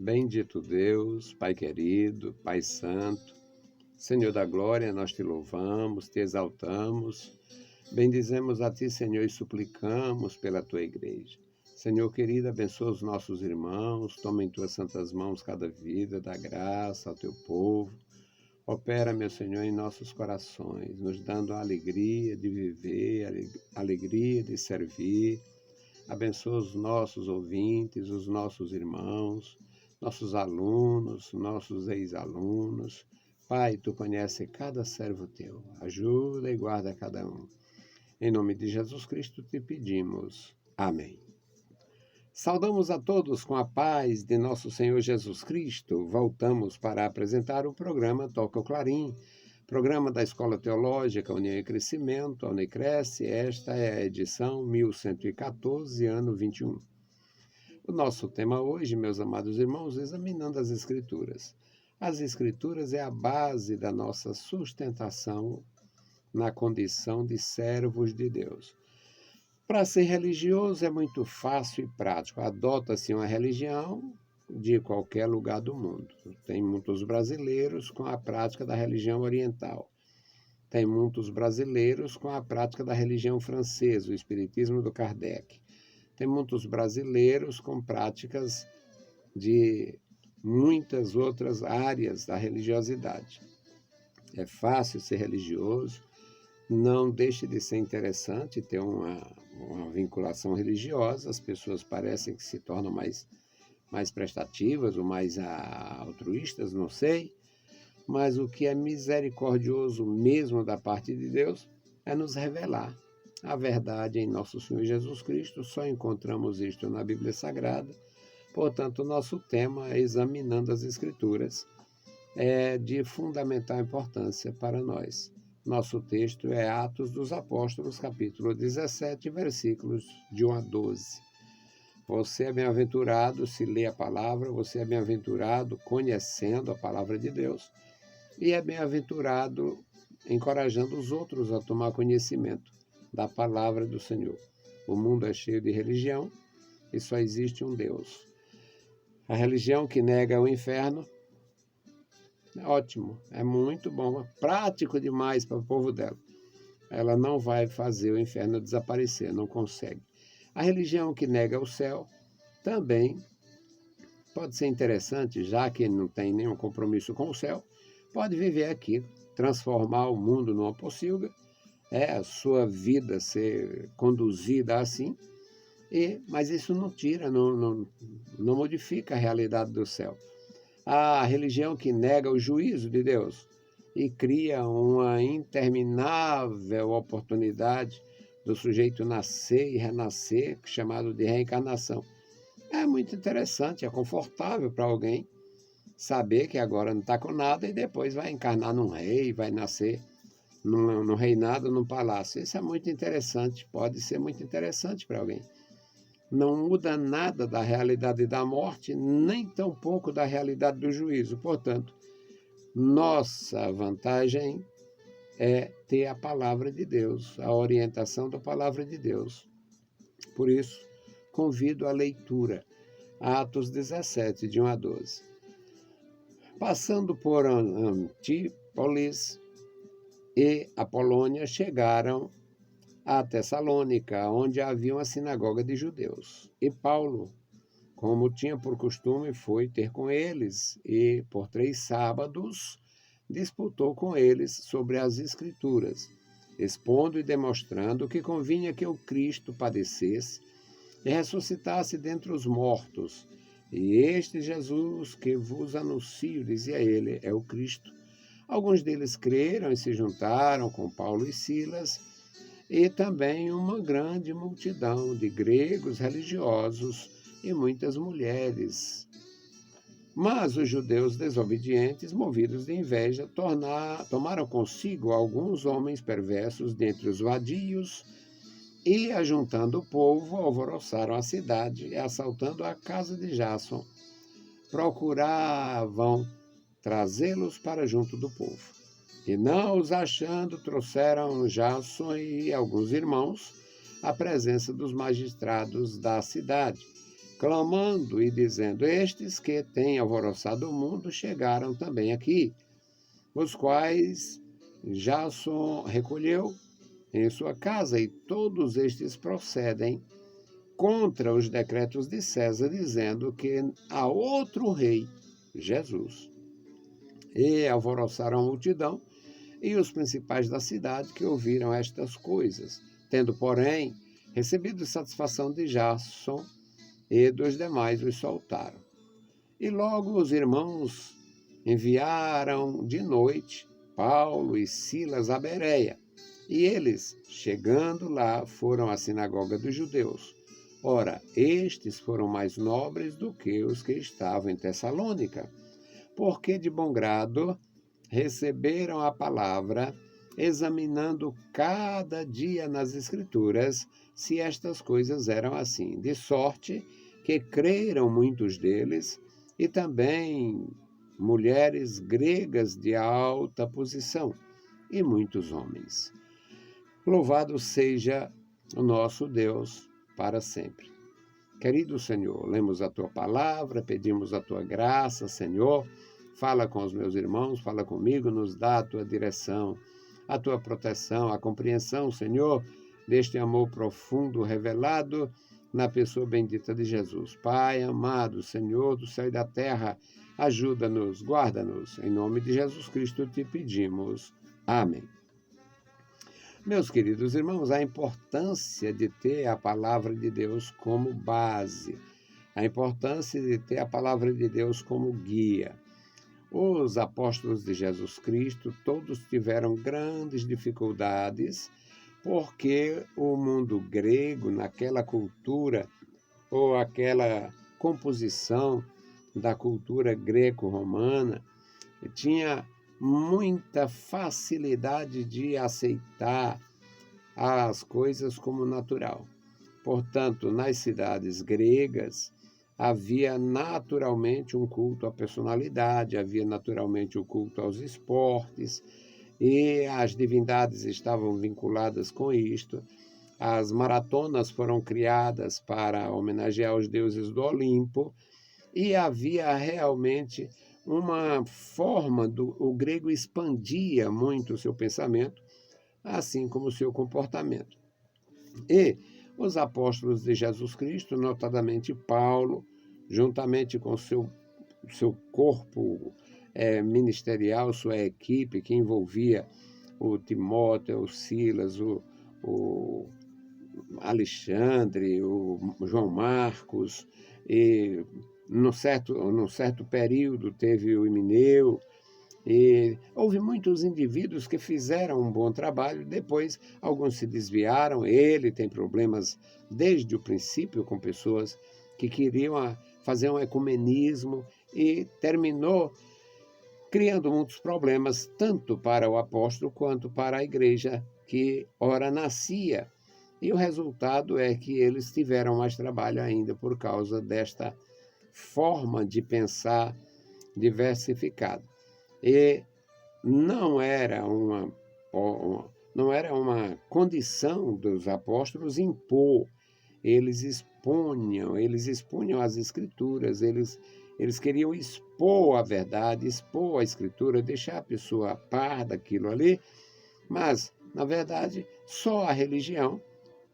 Bendito Deus, Pai querido, Pai santo, Senhor da glória, nós te louvamos, te exaltamos, bendizemos a ti, Senhor, e suplicamos pela tua igreja. Senhor querido, abençoa os nossos irmãos, toma em tuas santas mãos cada vida, dá graça ao teu povo. Opera, meu Senhor, em nossos corações, nos dando a alegria de viver, a alegria de servir. Abençoa os nossos ouvintes, os nossos irmãos, nossos alunos, nossos ex-alunos. Pai, tu conheces cada servo teu. Ajuda e guarda cada um. Em nome de Jesus Cristo te pedimos. Amém. Saudamos a todos com a paz de nosso Senhor Jesus Cristo. Voltamos para apresentar o programa Toca o Clarim, programa da Escola Teológica União e Crescimento, a Unicresce. Esta é a edição 1114, ano 21. O nosso tema hoje, meus amados irmãos, examinando as Escrituras. As Escrituras é a base da nossa sustentação na condição de servos de Deus. Para ser religioso é muito fácil e prático. Adota-se uma religião de qualquer lugar do mundo. Tem muitos brasileiros com a prática da religião oriental. Tem muitos brasileiros com a prática da religião francesa, o espiritismo do Kardec. Tem muitos brasileiros com práticas de muitas outras áreas da religiosidade. É fácil ser religioso, não deixe de ser interessante ter uma vinculação religiosa. As pessoas parecem que se tornam mais prestativas ou mais altruístas, não sei. Mas o que é misericordioso mesmo da parte de Deus é nos revelar a verdade em nosso Senhor Jesus Cristo. Só encontramos isto na Bíblia Sagrada. Portanto, o nosso tema, examinando as Escrituras, é de fundamental importância para nós. Nosso texto é Atos dos Apóstolos, capítulo 17, versículos de 1 a 12. Você é bem-aventurado se lê a palavra, você é bem-aventurado conhecendo a palavra de Deus, e é bem-aventurado encorajando os outros a tomar conhecimento da palavra do Senhor. O mundo é cheio de religião e só existe um Deus. A religião que nega o inferno, ótimo, é muito bom, é prático demais para o povo dela. Ela não vai fazer o inferno desaparecer, não consegue. A religião que nega o céu também pode ser interessante, já que não tem nenhum compromisso com o céu, pode viver aqui, transformar o mundo numa pocilga, a sua vida ser conduzida assim, mas isso não tira, não modifica a realidade do céu. A religião que nega o juízo de Deus e cria uma interminável oportunidade do sujeito nascer e renascer, chamado de reencarnação. É muito interessante, é confortável para alguém saber que agora não está com nada e depois vai encarnar num rei, vai nascer num reinado, num palácio. Isso é muito interessante, pode ser muito interessante para alguém. Não muda nada da realidade da morte, nem tampouco da realidade do juízo. Portanto, nossa vantagem é ter a palavra de Deus, a orientação da palavra de Deus. Por isso, convido à leitura, Atos 17, de 1 a 12. Passando por Antípolis e Apolônia, chegaram a Tessalônica, onde havia uma sinagoga de judeus. E Paulo, como tinha por costume, foi ter com eles e, por 3 sábados, disputou com eles sobre as Escrituras, expondo e demonstrando que convinha que o Cristo padecesse e ressuscitasse dentre os mortos. E este Jesus que vos anuncio, dizia ele, é o Cristo. Alguns deles creram e se juntaram com Paulo e Silas, e também uma grande multidão de gregos religiosos e muitas mulheres. Mas os judeus desobedientes, movidos de inveja, tomaram consigo alguns homens perversos dentre os vadios e, ajuntando o povo, alvoroçaram a cidade e, assaltando a casa de Jasson, procuravam trazê-los para junto do povo. E não os achando, trouxeram Jasson e alguns irmãos à presença dos magistrados da cidade. clamando e dizendo: Estes que têm alvoroçado o mundo chegaram também aqui, os quais Jason recolheu em sua casa, e todos estes procedem contra os decretos de César, dizendo que há outro rei, Jesus. E alvoroçaram a multidão e os principais da cidade que ouviram estas coisas, tendo, porém, recebido satisfação de Jason e dos demais, os soltaram. E logo os irmãos enviaram de noite Paulo e Silas a Bereia, e eles, chegando lá, foram à sinagoga dos judeus. Ora, estes foram mais nobres do que os que estavam em Tessalônica, porque de bom grado receberam a palavra, examinando cada dia nas Escrituras se estas coisas eram assim, de sorte que creram muitos deles, e também mulheres gregas de alta posição, e muitos homens. Louvado seja o nosso Deus para sempre. Querido Senhor, lemos a Tua palavra, pedimos a Tua graça, Senhor. Fala com os meus irmãos, fala comigo, nos dá a Tua direção, a Tua proteção, a compreensão, Senhor, deste amor profundo revelado na pessoa bendita de Jesus. Pai amado, Senhor do céu e da terra, ajuda-nos, guarda-nos. Em nome de Jesus Cristo te pedimos. Amém. Meus queridos irmãos, a importância de ter a palavra de Deus como base, a importância de ter a palavra de Deus como guia. Os apóstolos de Jesus Cristo todos tiveram grandes dificuldades, porque o mundo grego, naquela cultura, ou aquela composição da cultura greco-romana, tinha muita facilidade de aceitar as coisas como natural. Portanto, nas cidades gregas, havia naturalmente um culto à personalidade, havia naturalmente o culto aos esportes, e as divindades estavam vinculadas com isto. As maratonas foram criadas para homenagear os deuses do Olimpo, e havia realmente uma forma o grego expandia muito o seu pensamento, assim como o seu comportamento. E os apóstolos de Jesus Cristo, notadamente Paulo, juntamente com seu corpo ministerial, sua equipe, que envolvia o Timóteo, o Silas, o Alexandre, o João Marcos, e num certo período teve o Himeneu, e houve muitos indivíduos que fizeram um bom trabalho, depois alguns se desviaram. Ele tem problemas desde o princípio com pessoas que queriam fazer um ecumenismo, e terminou criando muitos problemas, tanto para o apóstolo quanto para a igreja que ora nascia. E o resultado é que eles tiveram mais trabalho ainda por causa desta forma de pensar diversificada. E não era uma condição dos apóstolos impor. Eles expunham as escrituras, eles queriam expor a verdade, expor a escritura, deixar a pessoa a par daquilo ali, mas, na verdade, só a religião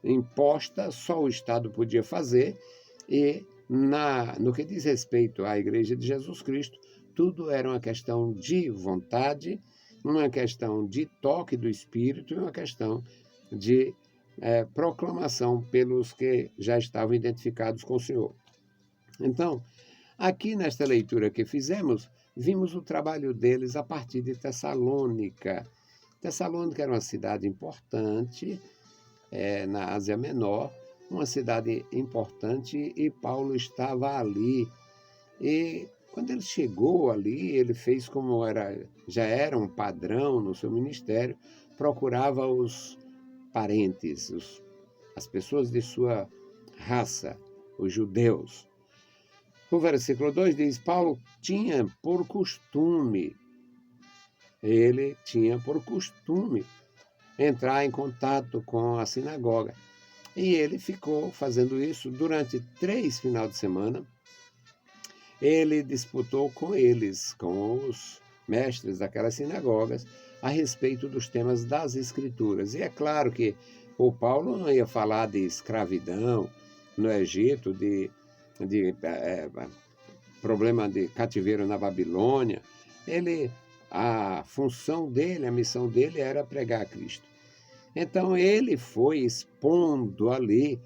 imposta, só o Estado podia fazer, e no que diz respeito à Igreja de Jesus Cristo, tudo era uma questão de vontade, uma questão de toque do Espírito e uma questão de proclamação pelos que já estavam identificados com o Senhor. Então, aqui nesta leitura que fizemos, vimos o trabalho deles a partir de Tessalônica. Tessalônica era uma cidade importante na Ásia Menor, uma cidade importante, e Paulo estava ali. E quando ele chegou ali, ele fez como já era um padrão no seu ministério, procurava os parentes, as pessoas de sua raça, os judeus. O versículo 2 diz: Paulo tinha por costume entrar em contato com a sinagoga. E ele ficou fazendo isso durante 3 finais de semana. Ele disputou com eles, com os mestres daquelas sinagogas, a respeito dos temas das Escrituras. E é claro que o Paulo não ia falar de escravidão no Egito, de problema de cativeiro na Babilônia. A função dele, a missão dele era pregar a Cristo. Então ele foi expondo ali,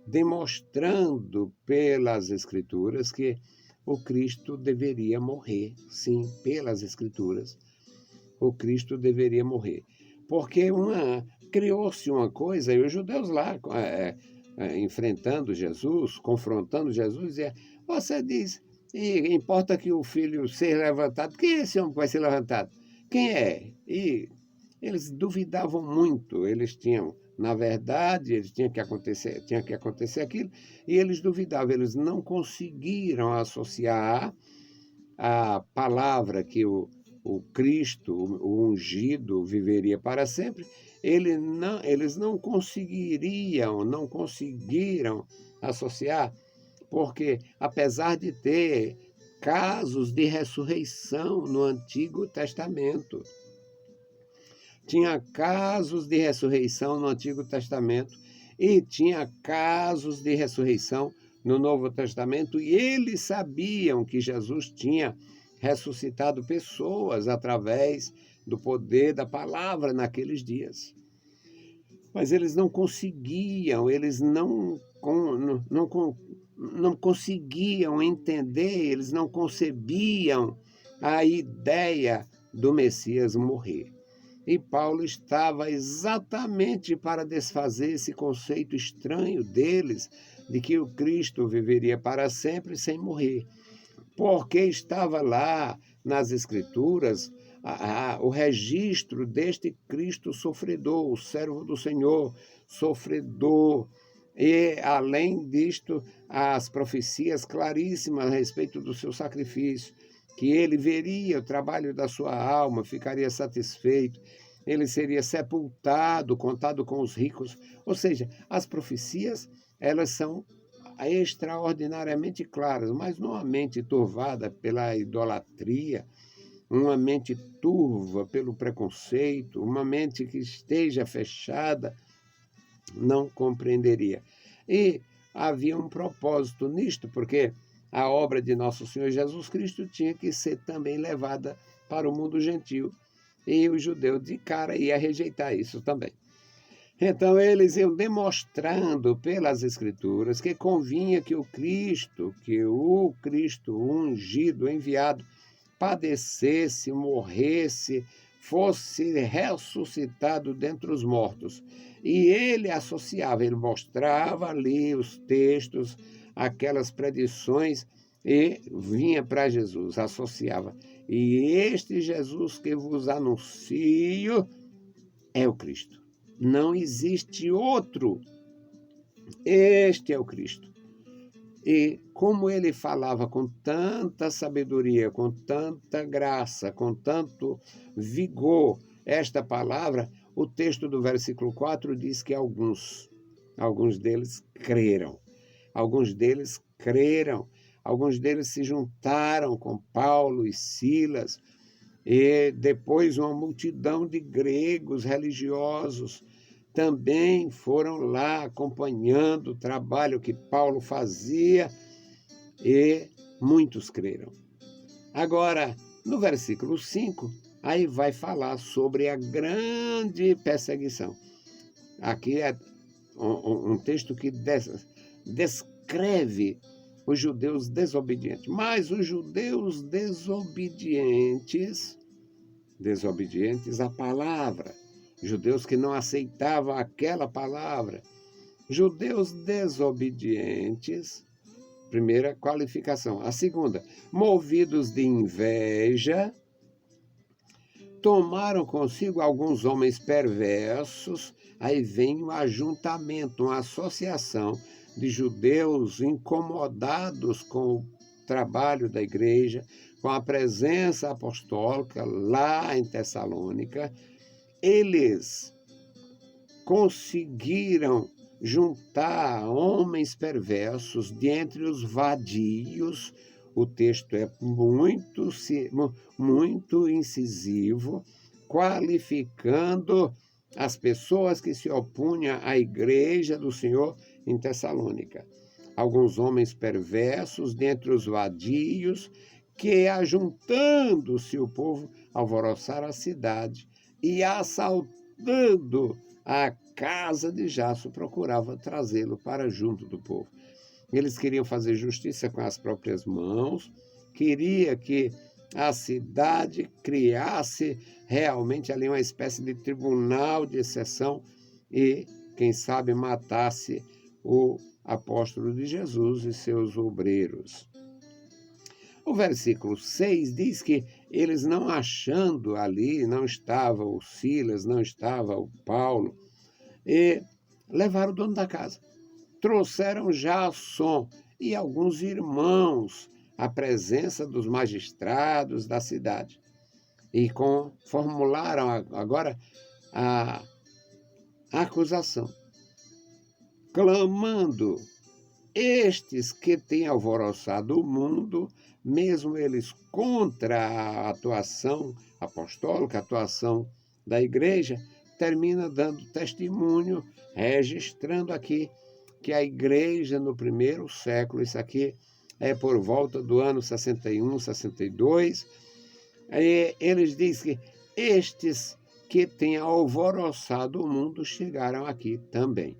demonstrando pelas Escrituras que o Cristo deveria morrer. Sim, pelas Escrituras, o Cristo deveria morrer. Porque criou-se uma coisa, e os judeus lá enfrentando Jesus, confrontando Jesus, dizia, você diz, e importa que o filho seja levantado, quem é esse homem que vai ser levantado? Quem é? E eles duvidavam muito, eles tinham, na verdade, tinha que acontecer aquilo, e eles duvidavam, eles não conseguiram associar a palavra que o Cristo, o ungido, viveria para sempre. Eles não conseguiram associar, porque apesar de ter casos de ressurreição no Antigo Testamento, tinha casos de ressurreição no Antigo Testamento e tinha casos de ressurreição no Novo Testamento, e eles sabiam que Jesus tinha ressuscitado pessoas através do poder da palavra naqueles dias. Mas eles não conseguiam, eles não conseguiam entender, eles não concebiam a ideia do Messias morrer. E Paulo estava exatamente para desfazer esse conceito estranho deles, de que o Cristo viveria para sempre sem morrer. Porque estava lá nas Escrituras o registro deste Cristo sofredor, o servo do Senhor, sofredor. E, além disto, as profecias claríssimas a respeito do seu sacrifício, que ele veria o trabalho da sua alma, ficaria satisfeito, ele seria sepultado, contado com os ricos. Ou seja, as profecias, elas são extraordinariamente claras, mas numa mente turvada pela idolatria, uma mente turva pelo preconceito, uma mente que esteja fechada, não compreenderia. E havia um propósito nisto, porque a obra de nosso Senhor Jesus Cristo tinha que ser também levada para o mundo gentil. E o judeu de cara ia rejeitar isso também. Então eles iam demonstrando pelas Escrituras que convinha que o Cristo ungido, enviado, padecesse, morresse, fosse ressuscitado dentre os mortos. E ele associava, ele mostrava ali os textos, aquelas predições, e vinha para Jesus, associava. E este Jesus que vos anuncio é o Cristo. Não existe outro. Este é o Cristo. E como ele falava com tanta sabedoria, com tanta graça, com tanto vigor esta palavra, o texto do versículo 4 diz que alguns deles creram. Alguns deles creram. Alguns deles se juntaram com Paulo e Silas. E depois uma multidão de gregos religiosos também foram lá acompanhando o trabalho que Paulo fazia, e muitos creram. Agora, no versículo 5, aí vai falar sobre a grande perseguição. Aqui é um texto que descreve os judeus desobedientes. Mas os judeus desobedientes à palavra, judeus que não aceitavam aquela palavra, judeus desobedientes, primeira qualificação. A segunda, movidos de inveja, tomaram consigo alguns homens perversos. Aí vem um ajuntamento, uma associação de judeus incomodados com o trabalho da igreja, com a presença apostólica lá em Tessalônica. Eles conseguiram juntar homens perversos dentre os vadios. O texto é muito incisivo, qualificando as pessoas que se opunham à igreja do Senhor em Tessalônica. Alguns homens perversos dentre os vadios, que, ajuntando-se o povo, alvoroçaram a cidade e, assaltando a casa de Jasso, procurava trazê-lo para junto do povo. Eles queriam fazer justiça com as próprias mãos, queria que a cidade criasse realmente ali uma espécie de tribunal de exceção e, quem sabe, matasse o apóstolo de Jesus e seus obreiros. O versículo 6 diz que eles, não achando ali, não estava o Silas, não estava o Paulo, e levaram o dono da casa. Trouxeram Jasson e alguns irmãos à presença dos magistrados da cidade e formularam agora a acusação, clamando: estes que têm alvoroçado o mundo, mesmo eles contra a atuação apostólica, a atuação da igreja, termina dando testemunho, registrando aqui que a igreja no primeiro século, isso aqui é por volta do ano 61, 62, eles dizem que estes que têm alvoroçado o mundo chegaram aqui também,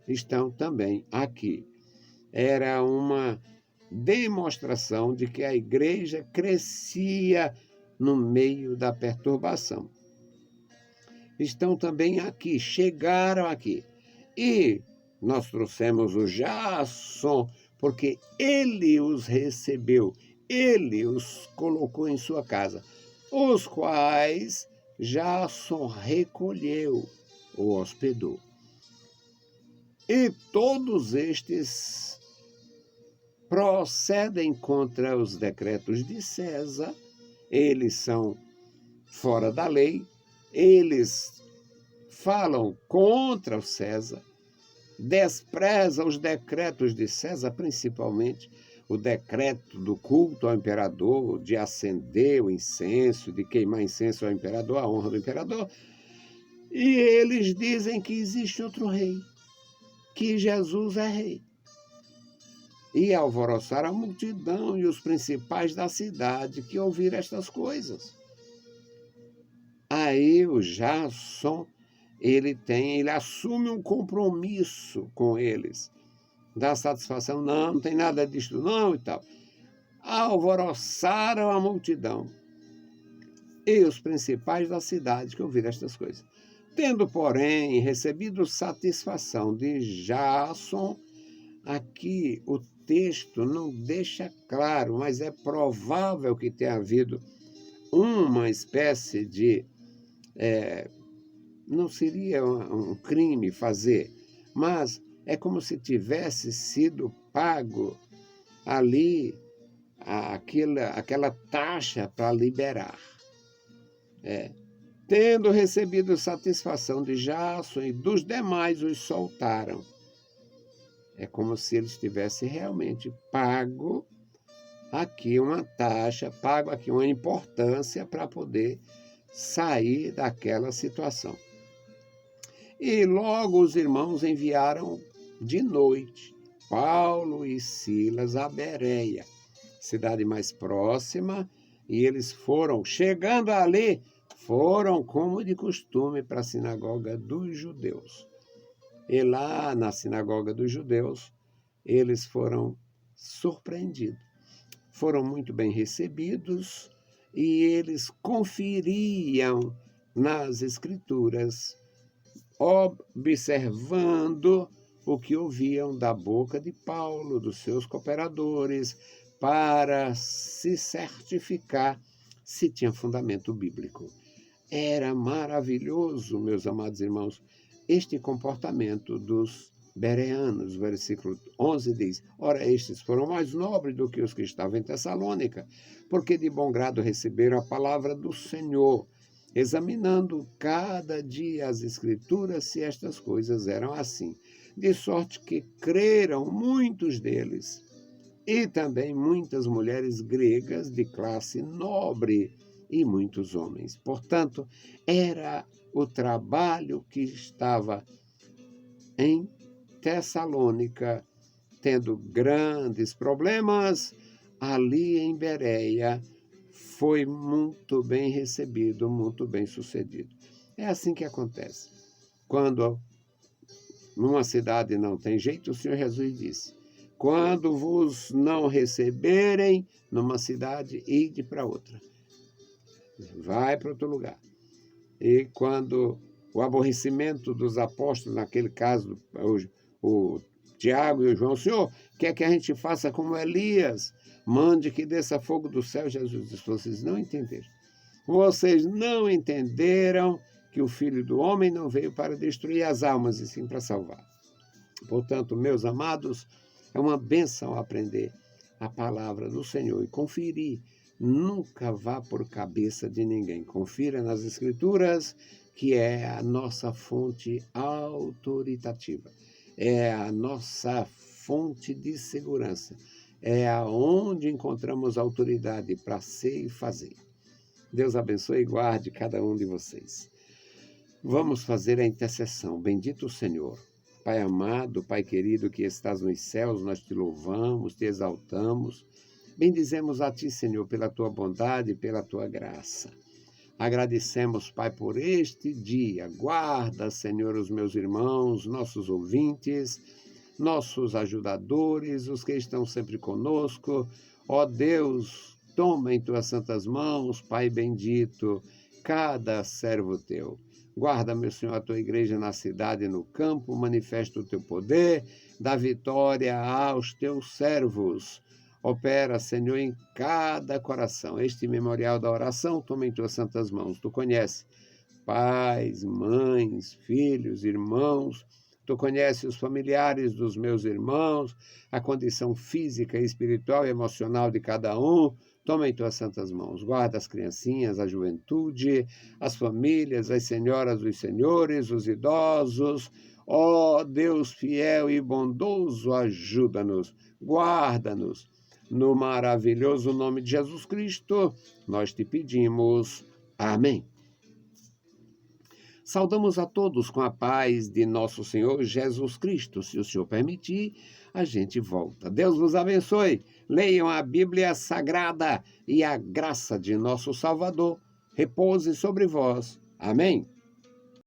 estão também aqui. Era uma demonstração de que a igreja crescia no meio da perturbação. Estão também aqui, chegaram aqui. E nós trouxemos o Jasson, porque ele os recebeu, ele os colocou em sua casa, os quais Jasson recolheu ou hospedou. E todos estes procedem contra os decretos de César, eles são fora da lei, eles falam contra o César, desprezam os decretos de César, principalmente o decreto do culto ao imperador, de acender o incenso, de queimar incenso ao imperador, a honra do imperador, e eles dizem que existe outro rei, que Jesus é rei. E alvoroçaram a multidão e os principais da cidade que ouviram estas coisas. Aí o Jasson, ele assume um compromisso com eles, dá satisfação, não tem nada disso não e tal. Alvoroçaram a multidão e os principais da cidade que ouviram estas coisas. Tendo, porém, recebido satisfação de Jasson, aqui o texto não deixa claro, mas é provável que tenha havido uma espécie de... não seria um crime fazer, mas é como se tivesse sido pago ali aquela taxa para liberar. Tendo recebido satisfação de Jasson e dos demais, os soltaram. É como se eles tivessem realmente pago aqui uma taxa, pago aqui uma importância para poder sair daquela situação. E logo os irmãos enviaram de noite Paulo e Silas a Bereia, cidade mais próxima, e eles foram, chegando ali, foram, como de costume, para a sinagoga dos judeus. E lá na sinagoga dos judeus, eles foram surpreendidos. Foram muito bem recebidos e eles conferiam nas Escrituras, observando o que ouviam da boca de Paulo, dos seus cooperadores, para se certificar se tinha fundamento bíblico. Era maravilhoso, meus amados irmãos, este comportamento dos bereanos. O versículo 11 diz: ora, estes foram mais nobres do que os que estavam em Tessalônica, porque de bom grado receberam a palavra do Senhor, examinando cada dia as Escrituras se estas coisas eram assim. de sorte que creram muitos deles, e também muitas mulheres gregas de classe nobre e muitos homens. Portanto, era o trabalho que estava em Tessalônica, tendo grandes problemas, ali em Bereia, foi muito bem recebido, muito bem sucedido. É assim que acontece. Quando numa cidade não tem jeito, o Senhor Jesus disse: quando vos não receberem numa cidade, ide para outra. Vai para outro lugar. E quando o aborrecimento dos apóstolos, naquele caso, o Tiago e o João, Senhor, quer que a gente faça como Elias, mande que desça fogo do céu. Jesus disse: vocês não entenderam. Vocês não entenderam que o Filho do Homem não veio para destruir as almas, e sim para salvar. Portanto, meus amados, é uma bênção aprender a palavra do Senhor e conferir. Nunca vá por cabeça de ninguém. Confira nas Escrituras, que é a nossa fonte autoritativa. É a nossa fonte de segurança. É aonde encontramos autoridade para ser e fazer. Deus abençoe e guarde cada um de vocês. Vamos fazer a intercessão. Bendito o Senhor. Pai amado, Pai querido que estás nos céus, nós te louvamos, te exaltamos. Bendizemos a Ti, Senhor, pela Tua bondade e pela Tua graça. Agradecemos, Pai, por este dia. Guarda, Senhor, os meus irmãos, nossos ouvintes, nossos ajudadores, os que estão sempre conosco. Ó Deus, toma em Tuas santas mãos, Pai bendito, cada servo Teu. Guarda, meu Senhor, a Tua igreja na cidade e no campo, manifesta o Teu poder, dá vitória aos Teus servos. Opera, Senhor, em cada coração. Este memorial da oração, toma em Tuas santas mãos. Tu conheces pais, mães, filhos, irmãos. Tu conheces os familiares dos meus irmãos, a condição física, espiritual e emocional de cada um. Toma em Tuas santas mãos. Guarda as criancinhas, a juventude, as famílias, as senhoras, os senhores, os idosos. Ó Deus fiel e bondoso, ajuda-nos, guarda-nos. No maravilhoso nome de Jesus Cristo, nós te pedimos. Amém. Saudamos a todos com a paz de nosso Senhor Jesus Cristo. Se o Senhor permitir, a gente volta. Deus vos abençoe. Leiam a Bíblia Sagrada e a graça de nosso Salvador repouse sobre vós. Amém.